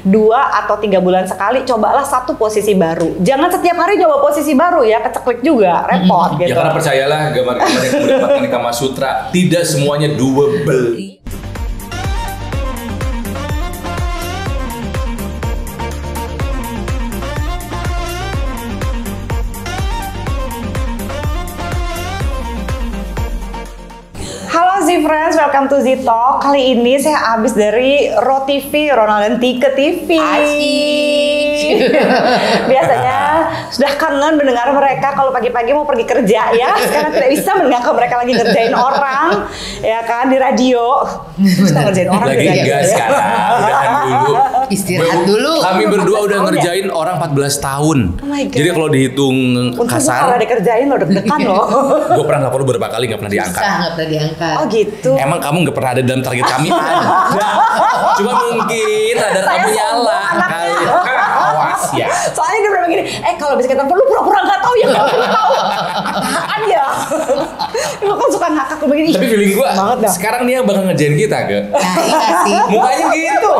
2 atau 3 bulan sekali cobalah satu posisi baru. Jangan setiap hari coba posisi baru ya, keceklik juga, repot gitu. Ya karena percayalah gambar-gambar yang mendapatkan di Kama Sutra tidak semuanya doable. Halo Z-Friends, welcome to Z-Talk. Kali ini saya habis dari RoTV, Ronald dan Tika TV. Asik. Biasanya sudah kangen mendengar mereka kalau pagi-pagi mau pergi kerja ya. Sekarang tidak bisa mendengar mereka lagi ngerjain orang, ya kan, di radio. Sudah ngerjain orang Lagi enggak sekarang, udahan dulu. Istirahat dulu. Kami berdua udah ngerjain orang 14 tahun. Oh my God. Jadi kalau dihitung kasar, kalau dikerjain lo deg-degan loh. gue pernah lapor beberapa kali nggak pernah diangkat. Susah, nggak pernah diangkat. Oh gitu. Emang kamu nggak pernah ada dalam target kami? Ada. Cuma mungkin ada kamu nyala kali. Awas ya. Soalnya dia pernah begini, kalau bisa kita perlu pura-pura nggak tahu ya, nggak perlu tahu. Apaan ya? Lu kan suka ngakak begini. Tapi feeling gue banget dah. sekarang dia bakal ngerjain kita ke. Nah, iya sih. Mukanya gitu.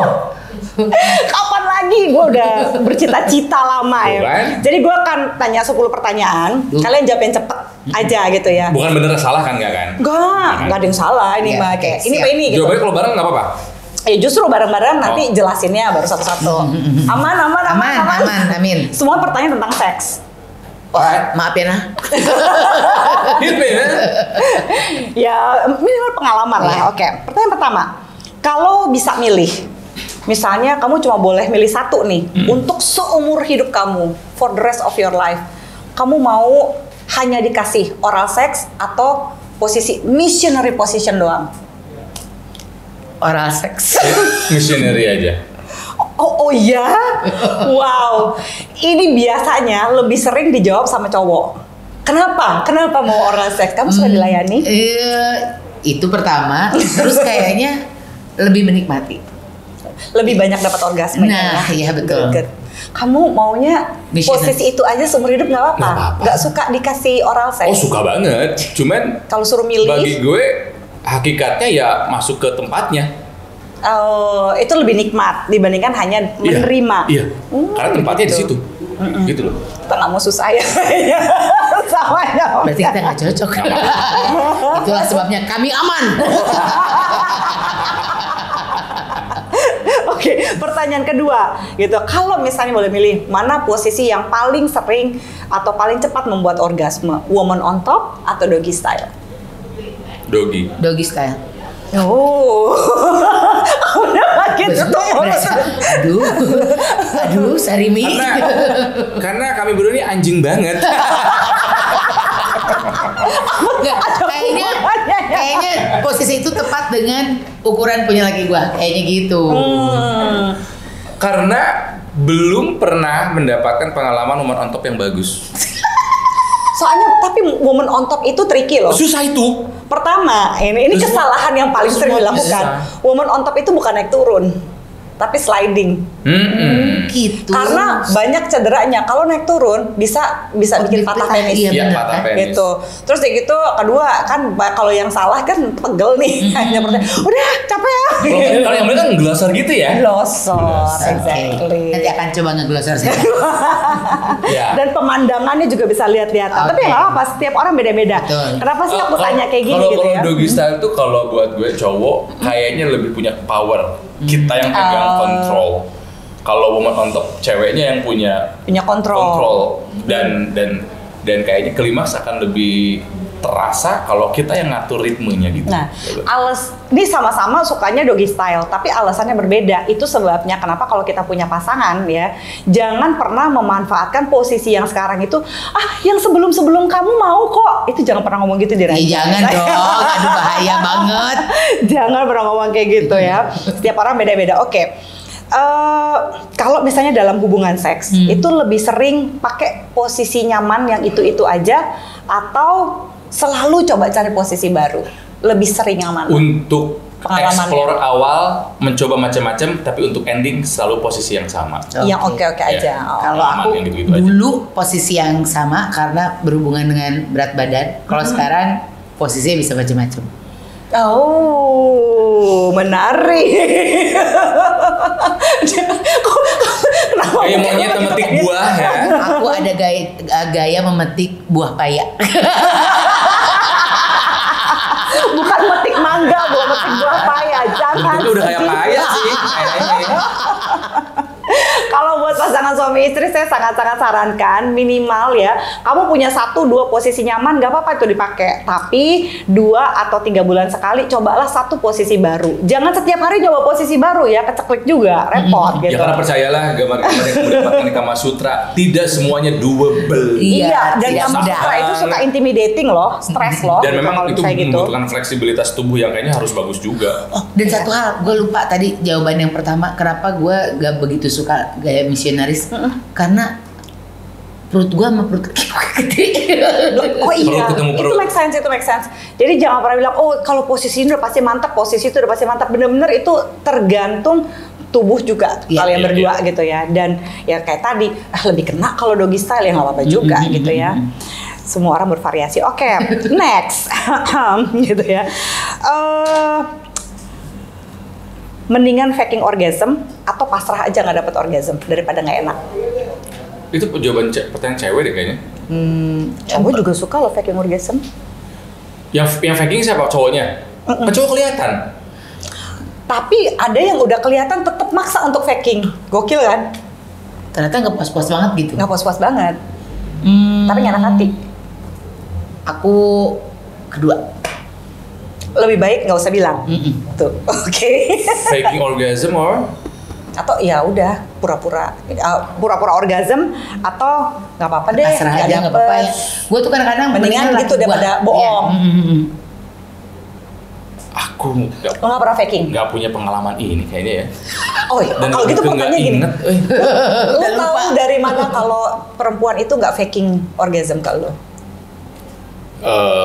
Kapan lagi? Gue udah bercita-cita lama ya. Bukan? Jadi gue akan tanya 10 pertanyaan. Kalian jawabin cepet aja gitu ya. Bukan bener salah kan nggak kan? Enggak ada yang salah ini Ya, mah oke, kayak ini siap. apa ini gitu. Jawabannya kalau bareng nggak apa-apa. Ya justru bareng-bareng nanti jelasinnya baru satu-satu. Aman. Amin. Semua pertanyaan tentang seks. Wah, maaf ya nah. Hit me, ya. Ya minimal pengalaman lah. Oke. Pertanyaan pertama, kalau bisa milih, misalnya kamu cuma boleh milih satu nih untuk seumur hidup kamu, for the rest of your life, kamu mau hanya dikasih oral sex atau posisi missionary position doang? Oral seks. Missionary aja. Oh iya? Wow. Ini biasanya lebih sering dijawab sama cowok. Kenapa? Kenapa mau oral sex? Kamu suka dilayani? Itu pertama. Terus kayaknya lebih menikmati. Lebih banyak dapat orgasme. Nah, iya betul. Good. Kamu maunya Missionary. posisi itu aja seumur hidup nggak apa-apa? Nggak apa-apa. Nggak suka dikasih oral sex? Oh suka banget. Cuman Kalau suruh milih? bagi gue hakikatnya ya masuk ke tempatnya. Oh, itu lebih nikmat dibandingkan hanya menerima. Iya. Karena tempatnya di situ. Gitu loh. Kita nggak mau susah ya. Sama ya. Berarti kita nggak cocok. Itulah sebabnya kami aman. Oke, pertanyaan kedua gitu. Kalau misalnya boleh milih, mana posisi yang paling sering atau paling cepat membuat orgasme? Woman on top atau doggy style? Doggy. Doggy style. Oh, udah makin Berasa. Aduh, Sarimi. Karena kami berdua ini anjing banget. Nggak, kayaknya posisi itu tepat dengan ukuran punya laki gua. Kayaknya gitu. Karena belum pernah mendapatkan pengalaman woman on top yang bagus. Soalnya tapi woman on top itu tricky loh. Susah itu. Pertama, ini Terus kesalahan yang paling sering semua dilakukan. bisa. Woman on top itu bukan naik turun, tapi sliding. Gitu. Karena banyak cederanya. Kalau naik turun bisa bikin patah penis. Iya, Iya, benar, patah kan? penis. Gitu. Terus kayak gitu, kedua kan kalau yang salah kan pegel nih. Hanya udah capek ya. Kalau yang mereka ngeglosor gitu ya. Glosor, Oke. exactly. Nanti akan coba ngeglosor saya. Ya. Dan pemandangannya juga bisa lihat-lihatan. Tapi Oke. nggak apa-apa, setiap orang beda-beda. Betul. Kenapa sih aku tanya kayak gini Kalau gitu ya? doggy style tuh kalau buat gue cowok kayaknya lebih punya power. Kita yang pegang kontrol. Kalau woman on top ceweknya yang punya kontrol. dan kayaknya klimaks akan lebih terasa kalau kita yang ngatur ritmenya gitu. Nah, ini sama-sama sukanya doggy style, tapi alasannya berbeda. Itu sebabnya kenapa kalau kita punya pasangan ya, jangan pernah memanfaatkan posisi yang sekarang itu. Yang sebelum-sebelum kamu mau kok. Itu jangan pernah ngomong gitu di radio. Jangan dong, aduh bahaya banget. Jangan pernah ngomong kayak gitu ya. Setiap orang beda-beda. Oke. Kalau misalnya dalam hubungan seks itu lebih sering pakai posisi nyaman yang itu-itu aja atau selalu coba cari posisi baru? Lebih sering yang mana? Untuk Pengalamannya. explore awal mencoba macam-macam tapi untuk ending selalu posisi yang sama. Yang oke-oke aja. Ya. Oh. Kalau Aman, aku yang gitu-gitu aja. dulu posisi yang sama karena berhubungan dengan berat badan. Kalau sekarang posisinya bisa macam-macam. Oh, menarik. Kok Aku ada gaya memetik buah paya. Bukan metik mangga, bukan metik buah paya. Jangan. Bentuknya udah kayak paya sih. Kayaknya. Kalau buat pasangan suami istri, saya sangat-sangat sarankan minimal ya, kamu punya 1-2 posisi nyaman, gak apa-apa itu dipakai. Tapi 2 atau 3 bulan sekali, cobalah 1 posisi baru. Jangan setiap hari coba posisi baru ya, keceklik juga, repot gitu. Ya karena percayalah, gambar-gambar yang mendapatkan di Kama Sutra tidak semuanya doable. Iya, dan Kama mudah. Sutra itu suka intimidating loh, stres loh. Dan gitu, memang kalau itu misalnya gitu. membutuhkan fleksibilitas tubuh yang kayaknya harus bagus juga. Oh, dan satu hal, gue lupa tadi jawaban yang pertama, kenapa gue gak begitu suka gaya misionaris? Karena perut gue sama perut gede. Oh iya, Perut ketemu itu perut. make sense. Jadi jangan pernah bilang, oh kalau posisi ini udah pasti mantap, posisi itu udah pasti mantap. Bener-bener itu tergantung tubuh juga kalian iya, berdua gitu ya. Dan ya kayak tadi, lebih kena kalau doggy style ya nggak apa-apa juga gitu ya. Semua orang bervariasi. Oke, next, gitu ya. Mendingan faking orgasm atau pasrah aja nggak dapet orgasm daripada nggak enak. Itu jawaban pertanyaan cewek deh kayaknya. Cowok juga suka loh faking orgasm. Yang faking siapa? Cowoknya? Kan cowok kelihatan. Tapi ada yang udah kelihatan tetap maksa untuk faking. Gokil kan? Ternyata gak puas-puas banget gitu. Nggak puas-puas banget. Tapi nggak enak hati. Aku kedua. Lebih baik nggak usah bilang. Tuh, oke. Faking orgasm or? Atau ya udah pura-pura orgasm atau nggak apa-apa deh. Pasrah aja nggak apa-apa ya. Gue tuh kadang-kadang Mendingan gitu daripada bohong. Aku Lo nggak pernah faking? nggak punya pengalaman ini kayaknya ya. Oh iya, Dan kalau gitu begitu pertanyaannya nggak gini. inget, Lo Udah tahu lupa. dari mana kalau perempuan itu nggak faking orgasm ke lo?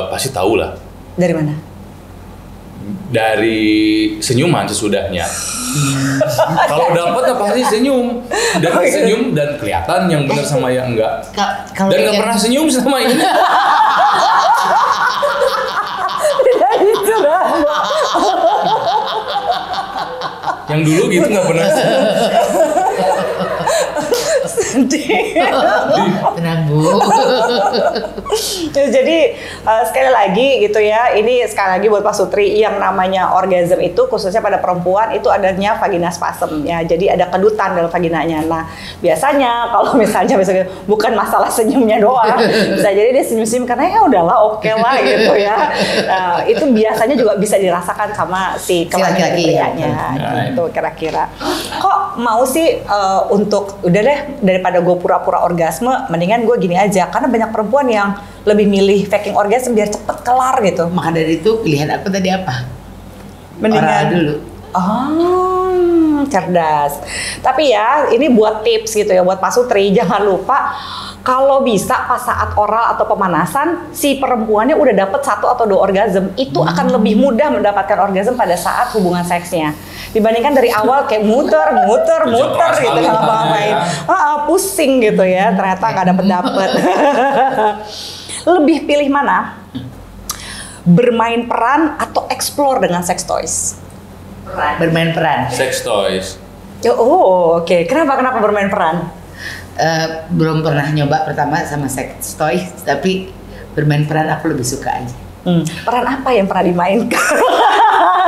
pasti tahu lah. Dari mana? Dari senyuman sesudahnya. Kalau dapat ya pasti senyum. Dan senyum dan kelihatan yang benar sama yang enggak. Kalau Dan nggak yang- pernah senyum sama ini. Dari curah. Yang dulu gitu nggak pernah senyum. Tenang Bu. Jadi sekali lagi gitu ya, ini sekali lagi buat Pak Sutri, yang namanya orgasm itu khususnya pada perempuan itu adanya vagina spasm ya, jadi ada kedutan dalam vaginanya. Nah biasanya kalau misalnya bukan masalah senyumnya doang, bisa jadi dia senyum-senyum karena ya udahlah oke lah gitu ya. Itu biasanya juga bisa dirasakan sama si kelamin laki-laki ya. prianya gitu kira-kira. Kok mau sih untuk udah deh daripada gue pura-pura orgasme, mendingan gue gini aja, karena banyak perempuan yang lebih milih faking orgasm biar cepet kelar gitu. Maka dari itu pilihan aku tadi apa? Mendingan Oral dulu. Oh, cerdas. Tapi ya, ini buat tips gitu ya buat Pak Sutri, jangan lupa kalau bisa pas saat oral atau pemanasan si perempuannya udah dapet 1 atau 2 orgasm, itu akan lebih mudah mendapatkan orgasm pada saat hubungan seksnya dibandingkan dari awal kayak muter gitu nggak ngapa-ngapain, pusing gitu ya, ternyata nggak dapet. Lebih pilih mana? Bermain peran atau explore dengan sex toys? Bermain peran. Sex toys. Oh, oke. Kenapa bermain peran? Belum pernah nyoba pertama sama sex toy, tapi bermain peran aku lebih suka aja. Peran apa yang pernah dimainkan?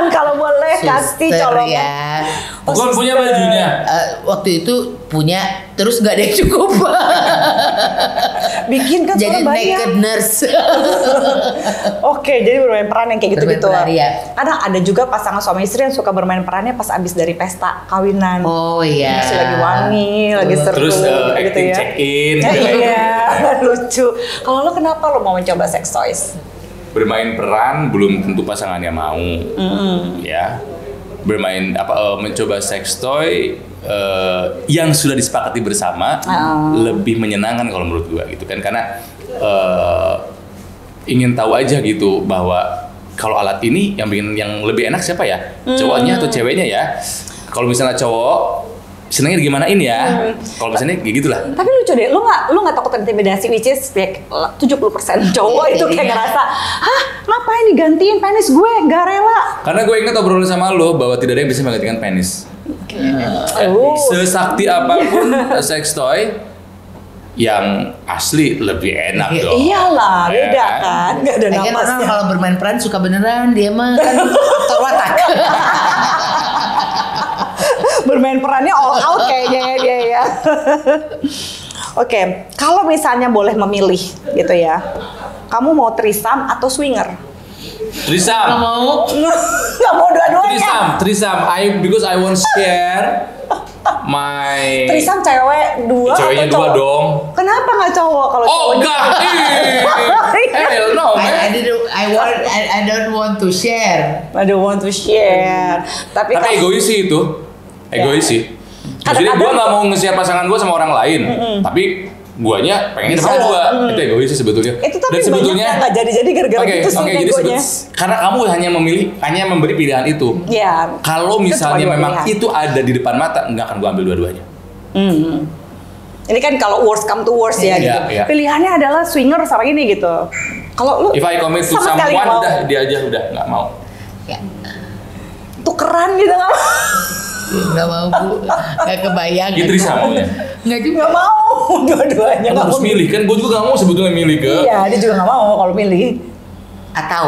Kalau boleh kasih Suster colongan. ya. Bukan punya bajunya. Waktu itu punya, terus nggak ada yang cukup. Bikin kan Jadi soalnya banyak. naked nurse. Oke, jadi bermain peran yang kayak gitu-gitu. Bermain peran, iya. Kadang ada juga pasangan suami istri yang suka bermain perannya pas abis dari pesta kawinan. Oh iya. Masih lagi wangi, lagi seru Terus gitu acting ya. check in. Iya, lucu. Kalau lo kenapa lo mau mencoba sex toys? Bermain peran belum tentu pasangannya mau. Ya. Bermain mencoba sex toy yang sudah disepakati bersama lebih menyenangkan kalau menurut gua gitu kan, karena ingin tahu aja gitu bahwa kalau alat ini yang bikin yang lebih enak siapa ya, cowoknya atau ceweknya ya. Kalau misalnya cowok senengnya gimanain ya, kalau misalnya kayak gitulah. Tapi lucu deh, lu nggak takut intimidasi, which is like 70% cowok itu kayak ngerasa, hah ngapain digantiin penis gue, gak rela. Karena gue ingat obrolan sama lo bahwa tidak ada yang bisa menggantikan penis. Oh. Sesakti apapun sex toy, yang asli lebih enak dong. Iyalah, Ya beda kan? kan, nggak ada Lagian orang napasnya. kalau bermain peran suka beneran, dia mah kan aktor watak. Bermain perannya all out kayaknya ya dia ya. Oke, kalau misalnya boleh memilih gitu ya, kamu mau threesome atau swinger? Nggak Trisam. mau. Nggak mau dua-duanya. Trisam. Because I want share my. Threesome cewek dua Ceweknya atau dua cowok? dong. Kenapa nggak cowok kalau Oh cowoknya? enggak. Hell no man. I don't want to share. I don't want to share. Tapi Tapi kalau- egois sih itu. Egois sih. Maksudnya gue nggak mau nge-share pasangan gue sama orang lain. Tapi guanya pengen sama gue. Itu egois sih sebetulnya. itu tapi Dan sebetulnya banyak yang nggak jadi gara-gara Oke, gitu sih jadi egonya. karena kamu hanya memberi pilihan itu. Ya. Kalau Itu misalnya cuma dua memang pilihan. itu ada di depan mata, nggak akan gue ambil dua-duanya. Ini kan kalau worst come to worst ya Iya, gitu. iya. Pilihannya adalah swinger sama ini gitu. Kalau lu If I commit to sama sekali someone, nggak mau. udah dia aja udah nggak mau. Ya, Tukeran gitu nggak mau. nggak mau Bu, nggak kebayang. Gitu samanya. Nggak juga. Nggak mau dua-duanya Kan nggak harus mau. milih kan, gue juga nggak mau sebetulnya milih ke. Iya, dia juga nggak mau kalau milih. Atau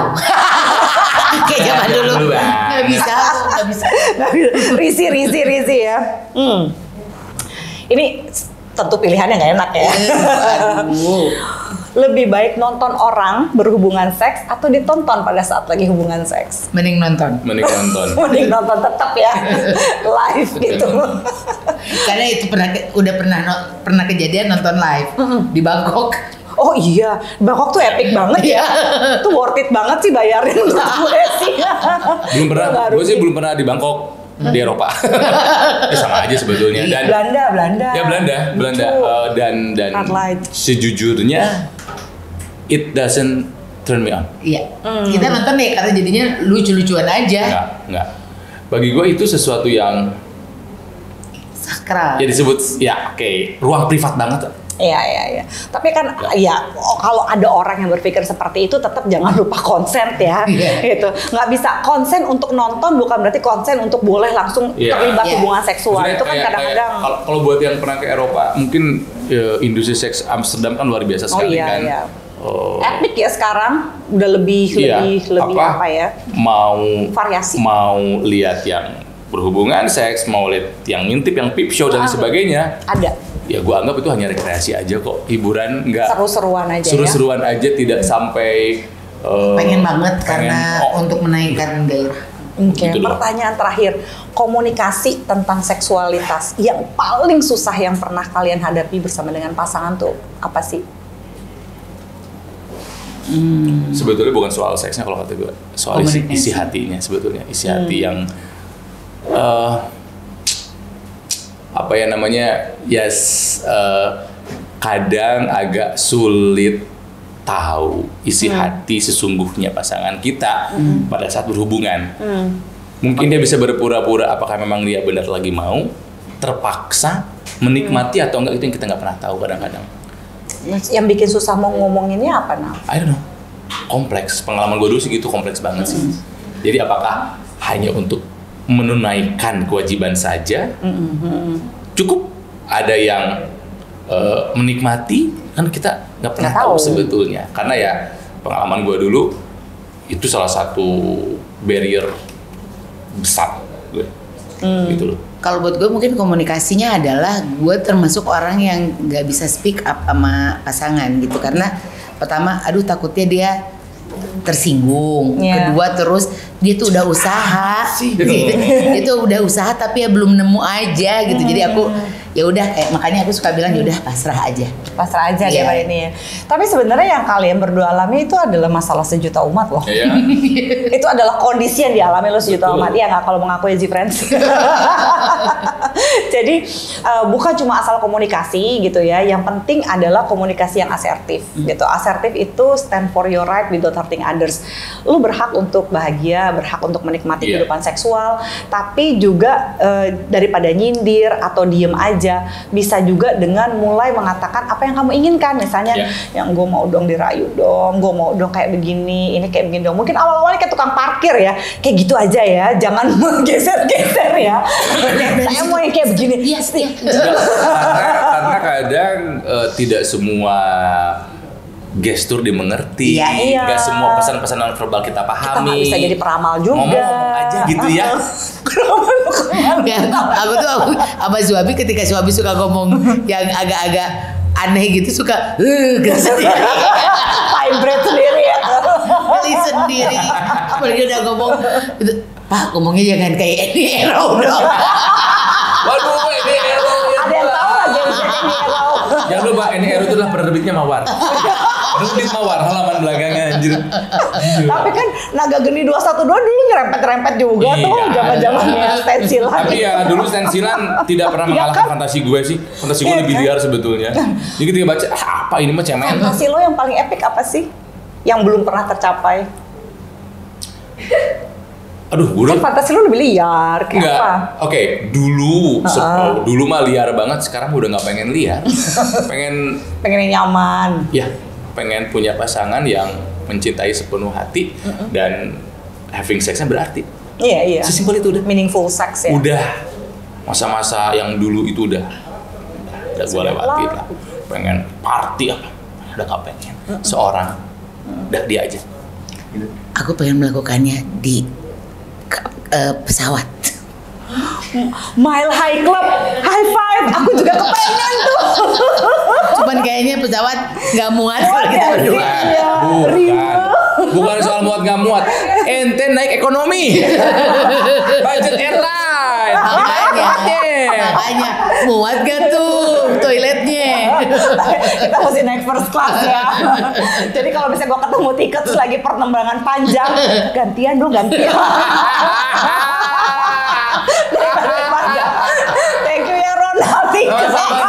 kayak zaman dulu Dulu, Bang. nggak bisa, nggak bisa. Nggak bisa. Risi ya. Ini tentu pilihannya nggak enak ya. Aduh. Lebih baik nonton orang berhubungan seks atau ditonton pada saat lagi hubungan seks? Mending nonton. Mending nonton. Mending nonton tetap ya, live gitu. Karena itu pernah kejadian nonton live di Bangkok. Oh iya, Bangkok tuh epic banget ya. Itu worth it banget sih bayarin untuk gue sih. Belum pernah, Baru gue sih belum pernah di Bangkok di Eropa. Sama aja sebetulnya. Dan Belanda. ya Belanda. Dan Red light. sejujurnya it doesn't turn me on. Iya. Kita nonton nih karena jadinya lucu-lucuan aja. Enggak. Bagi gue itu sesuatu yang Sakral. ya disebut ruang privat banget. Iya. Tapi kan ya kalau ada orang yang berpikir seperti itu tetap jangan lupa konsen ya. Iya. Gitu. Nggak bisa konsen untuk nonton bukan berarti konsen untuk boleh langsung Iya. terlibat Iya. hubungan seksual. Maksudnya Itu kan kayak- kadang-kadang kalau buat yang pernah ke Eropa mungkin industri seks Amsterdam kan luar biasa sekali kan. iya. Oh, Epic ya sekarang udah lebih apa ya? Mau Variasi. mau lihat yang berhubungan seks, mau lihat yang ngintip, yang peep show dan sebagainya. Ada Ya gua anggap itu hanya rekreasi aja kok, hiburan, nggak seru-seruan aja ya. seru-seruan aja, tidak sampai Pengen banget pengen- karena oh, untuk menaikkan gairah. Oke, Gitu loh. pertanyaan terakhir, komunikasi tentang seksualitas yang paling susah yang pernah kalian hadapi bersama dengan pasangan tuh apa sih? sebetulnya bukan soal seksnya kalau kata gue, soal isi Komunikasi. hatinya sebetulnya, isi hati yang apa ya namanya, kadang agak sulit tahu isi hati sesungguhnya pasangan kita pada saat berhubungan. Mungkin dia bisa berpura-pura apakah memang dia benar lagi mau, terpaksa, menikmati atau enggak, itu yang kita nggak pernah tahu kadang-kadang. Yang bikin susah mau ngomonginnya apa, Naf? I don't know. Kompleks. Pengalaman gue dulu sih gitu, kompleks banget sih. Jadi apakah hanya untuk menunaikan kewajiban saja? Cukup ada yang menikmati, kan kita nggak pernah Nggak tahu tahu. sebetulnya. Karena ya pengalaman gue dulu itu salah satu barrier besar gue. Gitu loh. Kalau buat gue mungkin komunikasinya adalah gue termasuk orang yang nggak bisa speak up sama pasangan gitu, karena pertama aduh takutnya dia tersinggung, Iya. kedua terus dia tuh udah usaha gitu. Dia tuh udah usaha tapi ya belum nemu aja gitu, jadi aku ya udah makanya aku suka bilang ya udah pasrah aja. Pasrah aja Iya. deh ini ya. Tapi sebenarnya yang kalian berdua alami itu adalah masalah sejuta umat loh. Ya, Itu adalah kondisi yang dialami lo sejuta Betul. umat. Iya nggak kalau mengaku ya friends. Jadi bukan cuma asal komunikasi gitu ya. Yang penting adalah komunikasi yang asertif gitu. Asertif itu stand for your right without hurting others. Lu berhak untuk bahagia, berhak untuk menikmati Iya. kehidupan seksual, tapi juga daripada nyindir atau diem aja, bisa juga dengan mulai mengatakan apa yang kamu inginkan. Misalnya Iya. yang gue mau dong dirayu dong, gue mau dong kayak begini, ini kayak begini dong. Mungkin awal-awalnya kayak tukang parkir ya, kayak gitu aja ya, jangan geser-geser ya. Saya mau yang kayak begini. Iya, iya. karena kadang tidak semua gestur dimengerti, Iya. nggak semua pesan-pesan non verbal kita Kita pahami. nggak bisa jadi peramal juga. Ngomong aja gitu ya. Ya, aku tuh sama suami ketika suami suka ngomong yang agak-agak aneh gitu suka gitu sendiri. Vibrate sendiri ya. Beli sendiri. Apalagi udah ngomong gitu, Pak ngomongnya jangan kayak ini Ero dong. Waduh, ini Ero. Ada yang tahu nggak genset ini Ero? Jangan lupa, ini Ero itu adalah penerbitnya Mawar. Penerbit Mawar, halaman belakangnya anjir. Tapi kan Naga Geni 212 dulu nyerempet-nyerempet juga tuh Iya. zaman-zamannya stensilan. Tapi ya dulu stensilan tidak pernah mengalahkan fantasi gue sih. Fantasi gue Iya lebih kan? liar sebetulnya. Jadi ketika baca, apa ini mah cemen. Fantasi lo yang paling epic apa sih? Yang belum pernah tercapai? Aduh, gue Kan fantasi lo lebih liar, kayak enggak. apa? Oke, dulu mah liar banget, sekarang udah nggak pengen liar. pengen Pengen yang nyaman. ya, pengen punya pasangan yang mencintai sepenuh hati dan having sexnya berarti. Iya, iya. Sesimpel itu udah. Meaningful sex ya. Udah masa-masa yang dulu itu udah gue lewatin lah. Pengen party apa? Udah nggak pengen. Seorang, udah dia aja. Gitu. Aku pengen melakukannya di pesawat. Mile High Club, high five. Aku juga kepengen tuh. Cuman kayaknya pesawat nggak muat kalau kita berdua. Iya, Bukan soal muat nggak muat. Ente naik ekonomi. Budget airline. Makanya muat gak tuh toiletnya? Kita mesti naik first class ya. Jadi kalau misalnya gue ketemu tiket terus lagi penerbangan panjang, gantian dong, gantian. Daripada. Thank you ya Ron. Sama-sama.